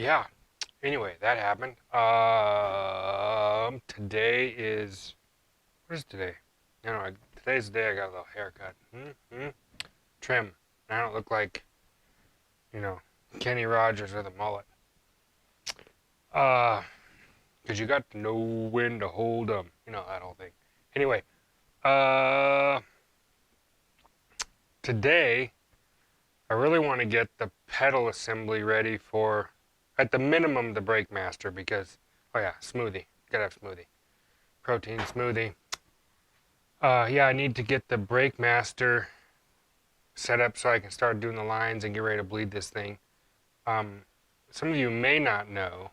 Yeah. Anyway, that happened. Today is what is today? I don't know. Today's the day I got a little haircut. Trim. And I don't look like, you know, Kenny Rogers with a mullet. Uh, 'Cause you got to know when to hold 'em. You know that whole thing. Anyway, uh, today I really want to get the pedal assembly ready for, at the minimum, the brake master because, oh yeah, smoothie. Gotta have smoothie. Protein smoothie. Yeah, I need to get the brake master set up so I can start doing the lines and get ready to bleed this thing. Um, some of you may not know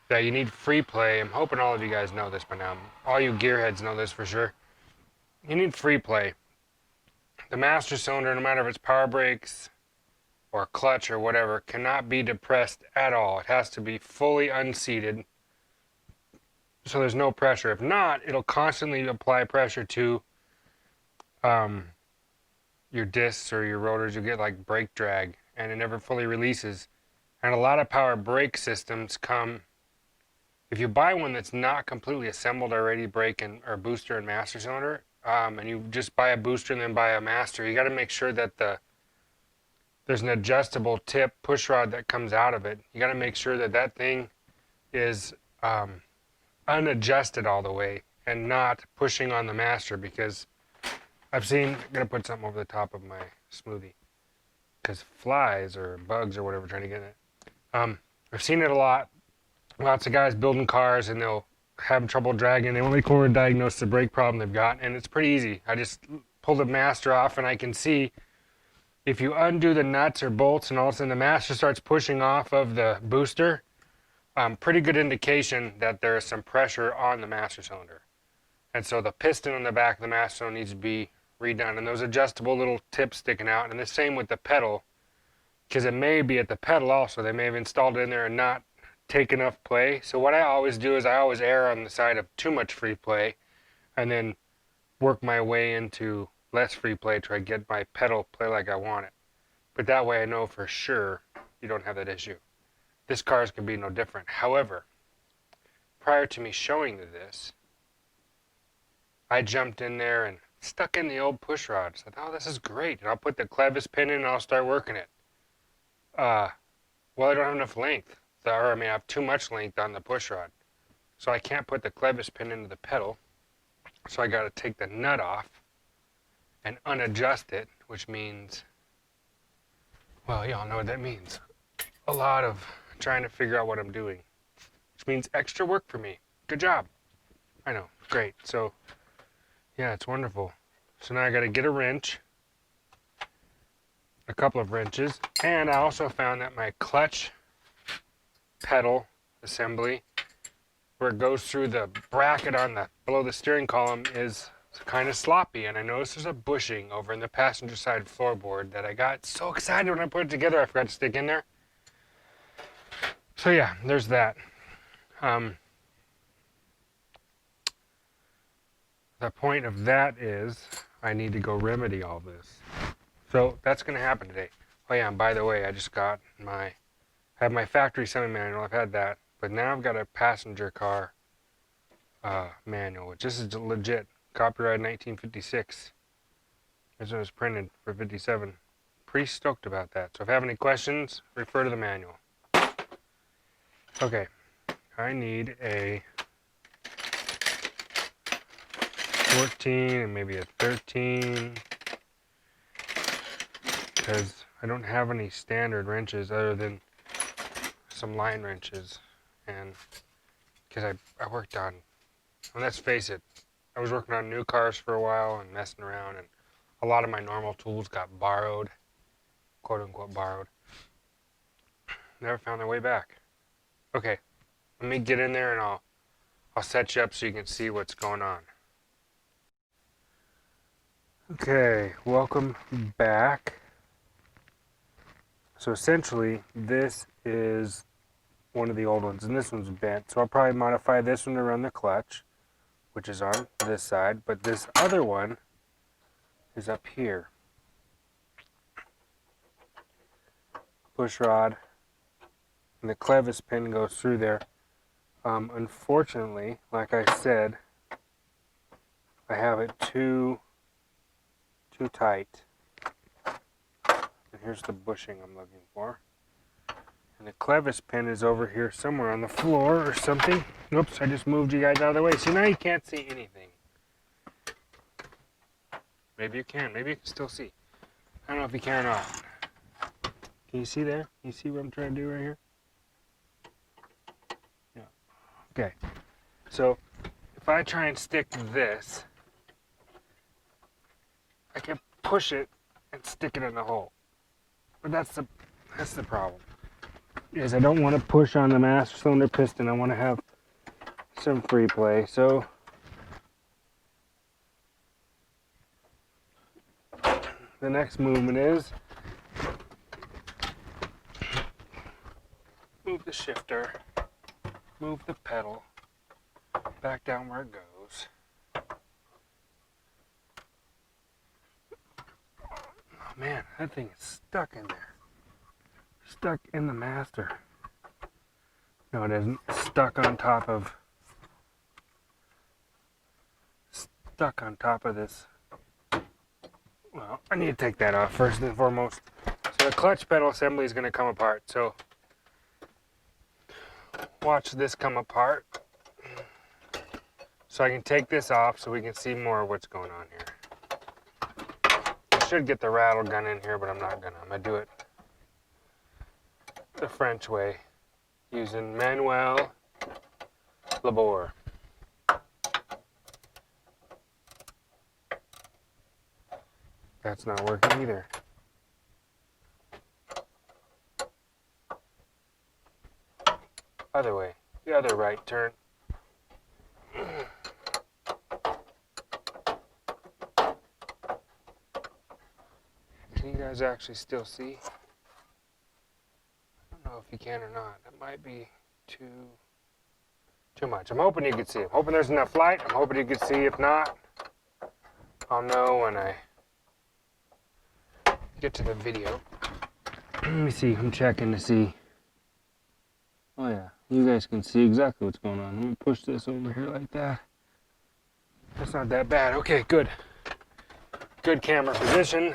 that you need free play. I'm hoping all of you guys know this by now. All you gearheads know this for sure. You need free play. The master cylinder, no matter if it's power brakes or clutch or whatever, cannot be depressed at all. It has to be fully unseated so there's no pressure. If not, it'll constantly apply pressure to um, your discs or your rotors. You get like brake drag and it never fully releases. And a lot of power brake systems come, if you buy one that's not completely assembled already, brake and or booster and master cylinder, and you just buy a booster and then buy a master, you got to make sure that there's an adjustable tip push rod that comes out of it. You got to make sure that that thing is unadjusted all the way and not pushing on the master, because I'm gonna put something over the top of my smoothie because flies or bugs or whatever trying to get in it. I've seen it a lot. Lots of guys building cars and they'll have trouble dragging. They won't come over and diagnose the brake problem they've got, and it's pretty easy. I just pull the master off and I can see if you undo the nuts or bolts and all of a sudden the master starts pushing off of the booster, pretty good indication that there is some pressure on the master cylinder. And so the piston on the back of the master cylinder needs to be redone. And those adjustable little tips sticking out. And the same with the pedal, because it may be at the pedal also. They may have installed it in there and not take enough play. So what I always do is I always err on the side of too much free play and then work my way into less free play to try to get my pedal play like I want it. But that way I know for sure you don't have that issue. This car is going to be no different. However, prior to me showing you this, I jumped in there and stuck in the old push rod. I thought, oh, this is great. And I'll put the clevis pin in and I'll start working it. Well, I don't have enough length. Or I mean, I have too much length on the push rod. So I can't put the clevis pin into the pedal. So I got to take the nut off and unadjust it, which means, well, y'all know what that means. A lot of trying to figure out what I'm doing, which means extra work for me. Good job. I know, great. So, yeah, it's wonderful. So now I got to get a wrench, a couple of wrenches, and I also found that my clutch pedal assembly, where it goes through the bracket on the below the steering column, is kind of sloppy. And I noticed there's a bushing over in the passenger side floorboard that I got so excited when I put it together I forgot to stick in there. So yeah, there's that. The point of that is I need to go remedy all this. So that's going to happen today. Oh yeah, and by the way, I just got I have my factory semi-manual. I've had that, but now I've got a passenger car manual, which this is legit. Copyright 1956. This one was printed for 57. Pretty stoked about that. So if you have any questions, refer to the manual. Okay, I need a 14 and maybe a 13 because I don't have any standard wrenches other than some line wrenches, and because I worked on, and let's face it, I was working on new cars for a while and messing around, and a lot of my normal tools got borrowed, quote unquote borrowed. Never found their way back. Okay, let me get in there and I'll set you up so you can see what's going on. Okay, welcome back. So essentially, this is one of the old ones, and this one's bent. So I'll probably modify this one to run the clutch, which is on this side, but this other one is up here. Push rod, and the clevis pin goes through there. Unfortunately, like I said, I have it too tight. And here's the bushing I'm looking for. And the clevis pin is over here somewhere on the floor or something. Oops, I just moved you guys out of the way. So now you can't see anything. Maybe you can. Maybe you can still see. I don't know if you can or not. Can you see there? You see what I'm trying to do right here? Yeah. Okay. So if I try and stick this, I can push it and stick it in the hole. But that's the problem. Is I don't want to push on the master cylinder piston. I want to have some free play. So the next movement is move the shifter, move the pedal back down where it goes. Oh man, that thing is stuck in there. Stuck in the master. No, it isn't. Stuck on top of this. Well, I need to take that off first and foremost. So the clutch pedal assembly is going to come apart. So watch this come apart. So I can take this off so we can see more of what's going on here. I should get the rattle gun in here, but I'm not gonna. I'm gonna do it the French way, using Manuel Labor. That's not working either. Other way, the other right turn. Can you guys actually still see? I don't know if you can or not. That might be too much. I'm hoping you can see. I'm hoping there's enough light. I'm hoping you can see. If not, I'll know when I get to the video. Let me see. I'm checking to see. Oh yeah, you guys can see exactly what's going on. Let me push this over here like that. That's not that bad. Okay, good. Good camera position.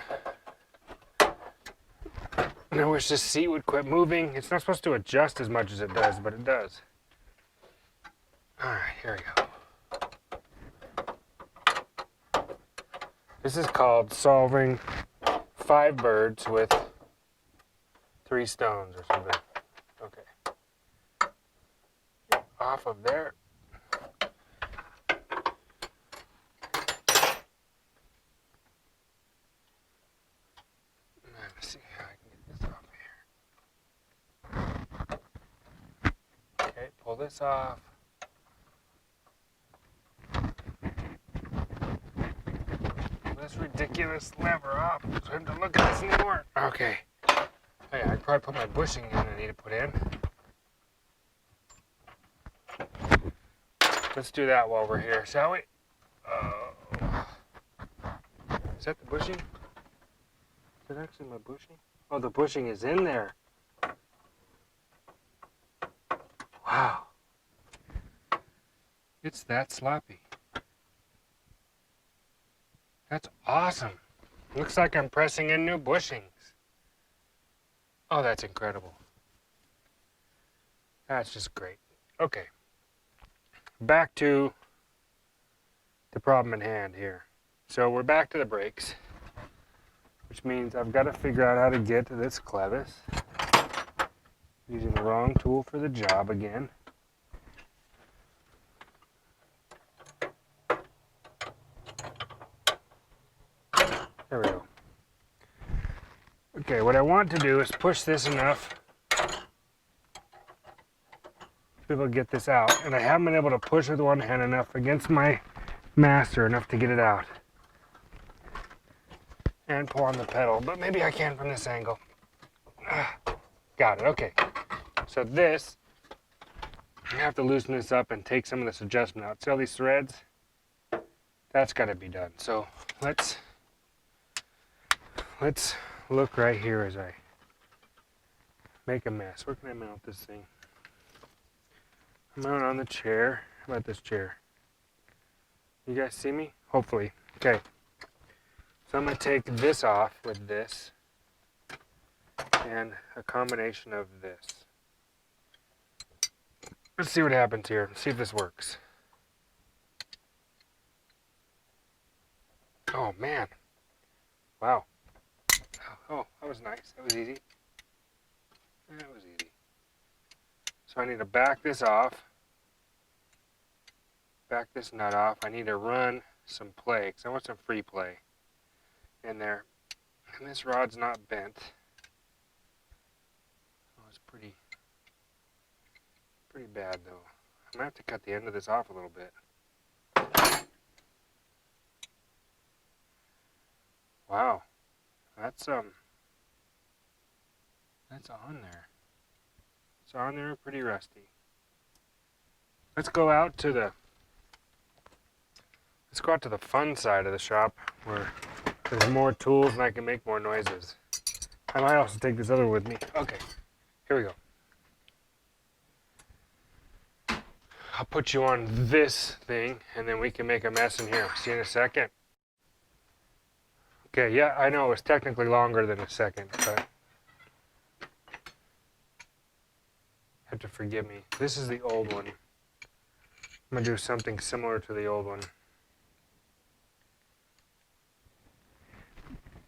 And I wish this seat would quit moving. It's not supposed to adjust as much as it does, but it does. All right, here we go. This is called solving 5 birds with 3 stones or something. Okay. Off of there. Let's see how I can get this off here. Okay, pull this off. This ridiculous lever off so I have to look at this anymore. Okay. Oh yeah, I could probably put my bushing in I need to put in. Let's do that while we're here, shall we? Is that the bushing? Is that actually my bushing? Oh, the bushing is in there. Wow. It's that sloppy. That's awesome. Looks like I'm pressing in new bushings. Oh, that's incredible. That's just great. Okay. Back to the problem in hand here. So we're back to the brakes, which means I've got to figure out how to get to this clevis. Using the wrong tool for the job again. There we go. Okay, what I want to do is push this enough to be able to get this out. And I haven't been able to push with one hand enough against my master enough to get it out. And pull on the pedal, but maybe I can from this angle. Got it, okay. So this, I have to loosen this up and take some of this adjustment out. See all these threads? That's got to be done. So let's look right here as I make a mess. Where can I mount this thing? I'm out on the chair. How about this chair? You guys see me? Hopefully. Okay. So I'm going to take this off with this and a combination of this. Let's see what happens here. Let's see if this works. Oh, man. Wow. Oh, that was nice. That was easy. That was easy. So I need to back this off. Back this nut off. I need to run some play, because I want some free play in there. And this rod's not bent. Oh, it's pretty bad, though. I'm going to have to cut the end of this off a little bit. Wow. That's on there. It's on there, pretty rusty. Let's go out to the fun side of the shop where there's more tools and I can make more noises. I might also take this other with me. Okay, here we go. I'll put you on this thing and then we can make a mess in here. See you in a second. Okay, yeah, I know it's technically longer than a second, but have to forgive me. This is the old one. I'm going to do something similar to the old one.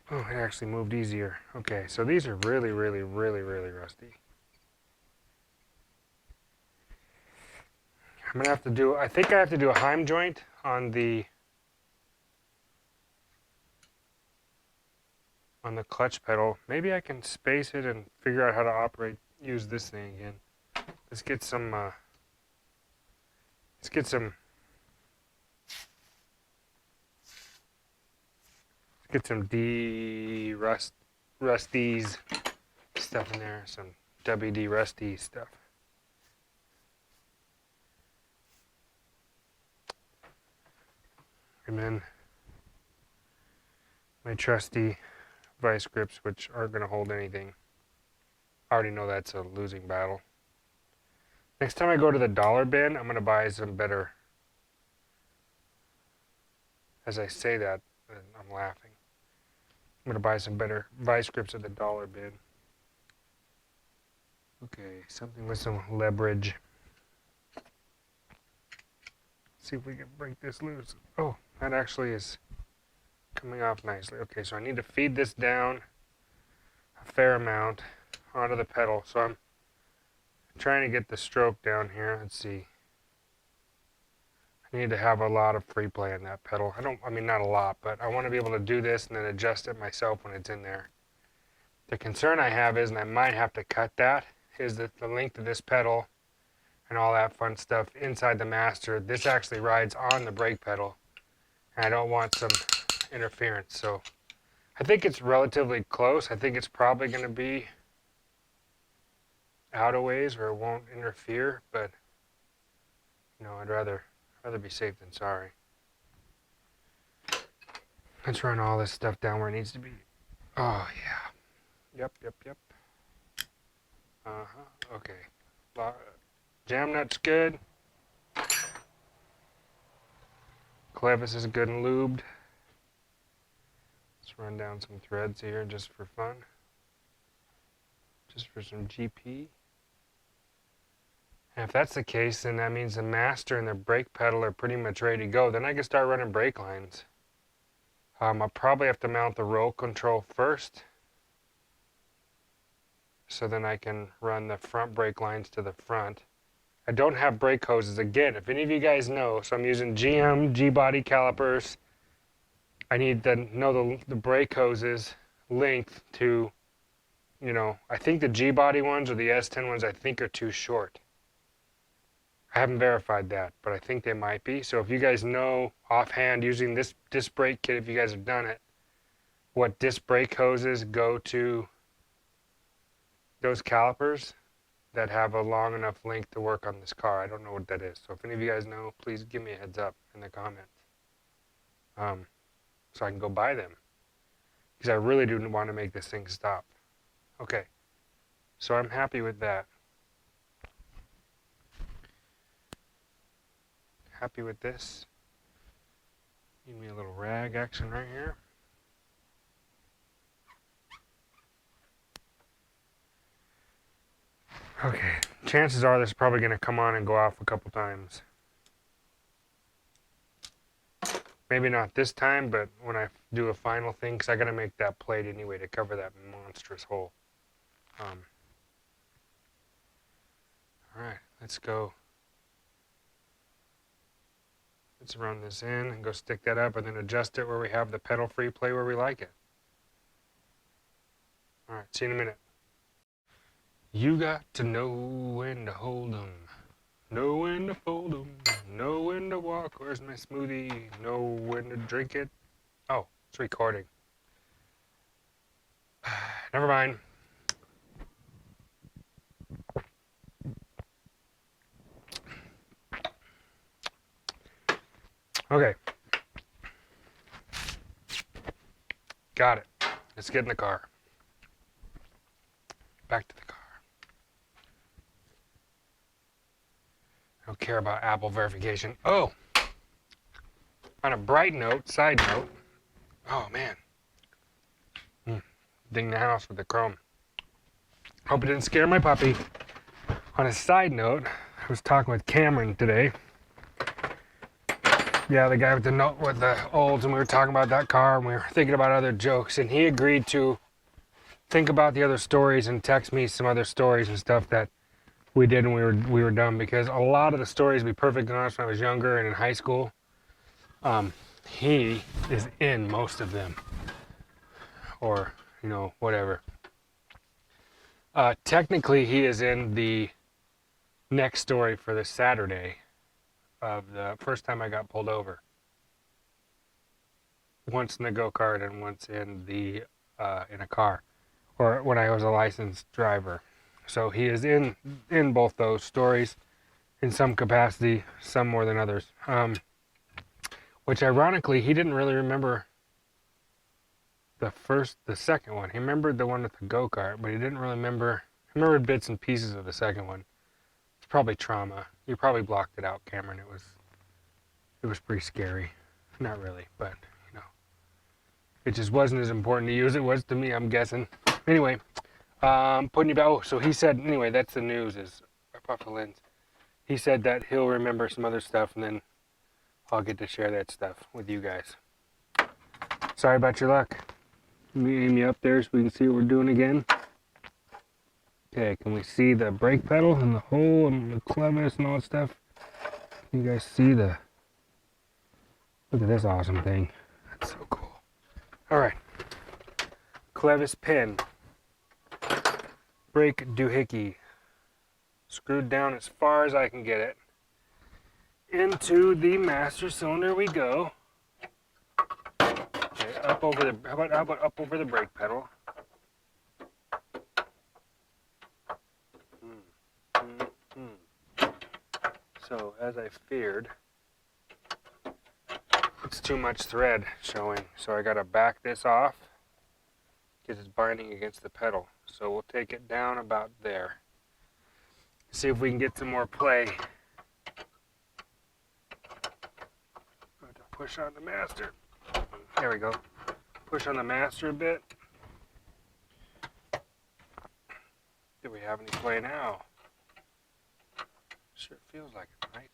Oh, it actually moved easier. Okay, so these are really, really, really, really rusty. I'm going to have to do, I think I have to do a Heim joint on the clutch pedal. Maybe I can space it and figure out how to use this thing again. Let's get some Rusties stuff in there, some WD Rusty stuff. And then my trusty vice grips, which aren't going to hold anything. I already know that's a losing battle. Next time I go to the dollar bin, I'm going to buy some better. As I say that, I'm laughing. I'm going to buy some better vice grips at the dollar bin. Okay, something with some leverage. See if we can break this loose. Oh, that actually is coming off nicely. Okay, so I need to feed this down a fair amount onto the pedal. So I'm trying to get the stroke down here. Let's see. I need to have a lot of free play in that pedal. I mean, not a lot, but I want to be able to do this and then adjust it myself when it's in there. The concern I have is, and I might have to cut that, is that the length of this pedal and all that fun stuff inside the master, this actually rides on the brake pedal. And I don't want some interference. So I think it's relatively close. I think it's probably going to be out of ways where it won't interfere, but you know, I'd rather be safe than sorry. Let's run all this stuff down where it needs to be. Oh yeah. Yep. Okay. Jam nut's good. Clevis is good and lubed. Let's run down some threads here just for fun. Just for some GP. And if that's the case, then that means the master and the brake pedal are pretty much ready to go. Then I can start running brake lines. I'll probably have to mount the roll control first, so then I can run the front brake lines to the front. I don't have brake hoses. Again, if any of you guys know, so I'm using GM G-body calipers. I need to know the brake hoses length to, you know, I think the G-body ones or the S10 ones I think are too short. I haven't verified that, but I think they might be. So if you guys know offhand using this disc brake kit, if you guys have done it, what disc brake hoses go to those calipers that have a long enough length to work on this car. I don't know what that is. So if any of you guys know, please give me a heads up in the comments. So I can go buy them. Because I really do want to make this thing stop. Okay. So I'm happy with that. Happy with this. Give me a little rag action right here. Okay, chances are this is probably going to come on and go off a couple times. Maybe not this time, but when I do a final thing, because I got to make that plate anyway to cover that monstrous hole. All right, let's go. Let's run this in and go stick that up and then adjust it where we have the pedal-free play where we like it. All right, see you in a minute. You got to know when to hold 'em, know when to fold 'em, know when to walk. Where's my smoothie? Know when to drink it. Oh, it's recording. Never mind. Okay. Got it. Let's get in the car. Back to the car. I don't care about Apple verification. Oh! On a bright note, side note. Oh, man. Ding the house with the chrome. Hope it didn't scare my puppy. On a side note, I was talking with Cameron today. Yeah, the guy with the olds, and we were talking about that car, and we were thinking about other jokes, and he agreed to think about the other stories and text me some other stories and stuff that we did when we were done, because a lot of the stories, to be perfectly honest, when I was younger and in high school, he is in most of them, or whatever. Technically, he is in the next story for this Saturday of the first time I got pulled over. Once in the go-kart and once in a car, or when I was a licensed driver. So he is in both those stories in some capacity, some more than others. Which ironically, he didn't really remember the second one. He remembered the one with the go-kart, but he didn't really remember. He remembered bits and pieces of the second one. It's probably trauma. You probably blocked it out, Cameron. It was pretty scary. Not really, but it just wasn't as important to you as it was to me, I'm guessing. Anyway, putting you back. Oh, so he said. Anyway, that's the news. Is off the lens. He said that he'll remember some other stuff, and then I'll get to share that stuff with you guys. Sorry about your luck. Let me aim you up there so we can see what we're doing again. Okay, can we see the brake pedal and the hole and the clevis and all that stuff? Can you guys see the... Look at this awesome thing. That's so cool. Alright. Clevis pin. Brake doohickey. Screwed down as far as I can get it. Into the master cylinder we go. Okay, up over the... How about up over the brake pedal? So, as I feared, it's too much thread showing, so I gotta back this off because it's binding against the pedal. So we'll take it down about there. See if we can get some more play. I have to push on the master. There we go. Push on the master a bit. Do we have any play now? Sure feels like it, right?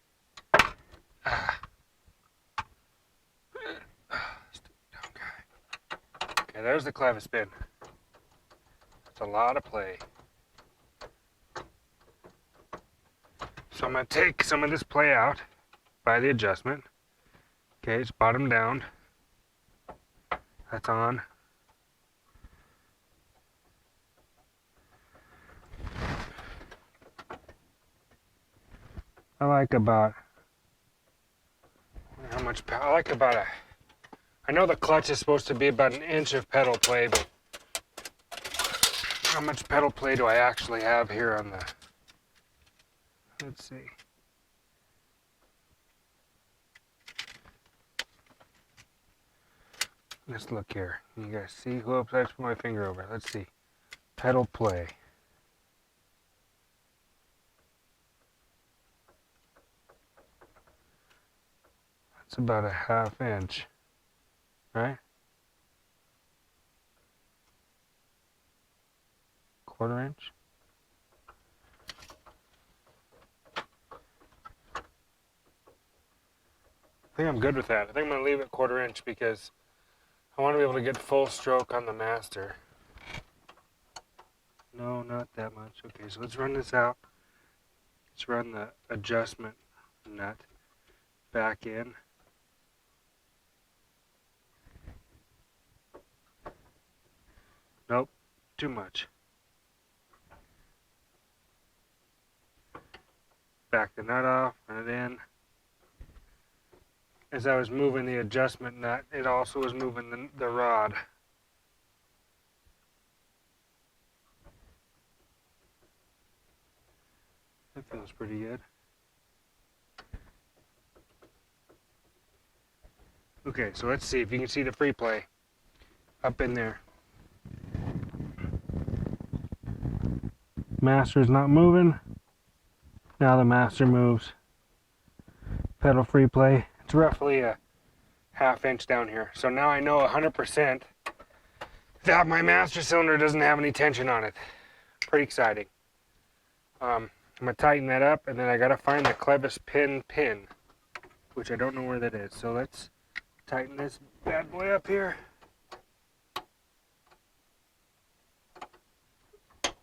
Stupid dumb guy. Okay, there's the clevis pin. That's a lot of play. So I'm going to take some of this play out by the adjustment. Okay, it's bottom down. That's on. I like about I know the clutch is supposed to be about an inch of pedal play, but how much pedal play do I actually have here on the, let's see. Let's look here. You guys see? Whoops, I just put my finger over it. Let's see. Pedal play. It's about a 1/2 inch, right? 1/4 inch. I think I'm good with that. I think I'm going to leave it 1/4 inch because I want to be able to get full stroke on the master. No, not that much. Okay, so let's run this out. Let's run the adjustment nut back in. Nope, too much. Back the nut off, run it in. As I was moving the adjustment nut, it also was moving the rod. That feels pretty good. Okay, so let's see if you can see the free play up in there. Master's not moving. Now the master moves. Pedal free play. It's roughly a 1/2 inch down here. So now I know 100% that my master cylinder doesn't have any tension on it. Pretty exciting. I'm going to tighten that up, and then I got to find the clevis pin, which I don't know where that is. So let's tighten this bad boy up here.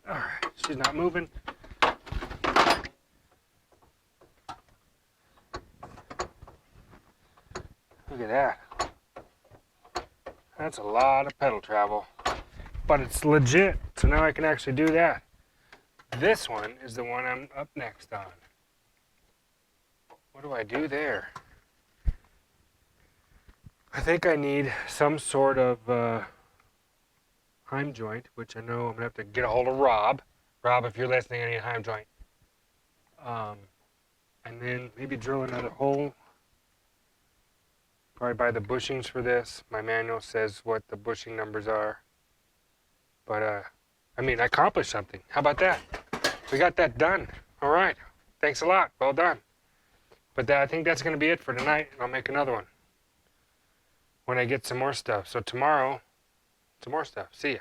Alright, she's not moving. Look at that. That's a lot of pedal travel. But it's legit, so now I can actually do that. This one is the one I'm up next on. What do I do there? I think I need some sort of heim joint, which I know I'm going to have to get a hold of Rob. Rob, if you're listening, I need a heim joint. And then maybe drill another hole. Probably buy the bushings for this. My manual says what the bushing numbers are. But, I mean, I accomplished something. How about that? We got that done. All right. Thanks a lot. Well done. But I think that's going to be it for tonight. I'll make another one when I get some more stuff. So tomorrow, some more stuff. See ya.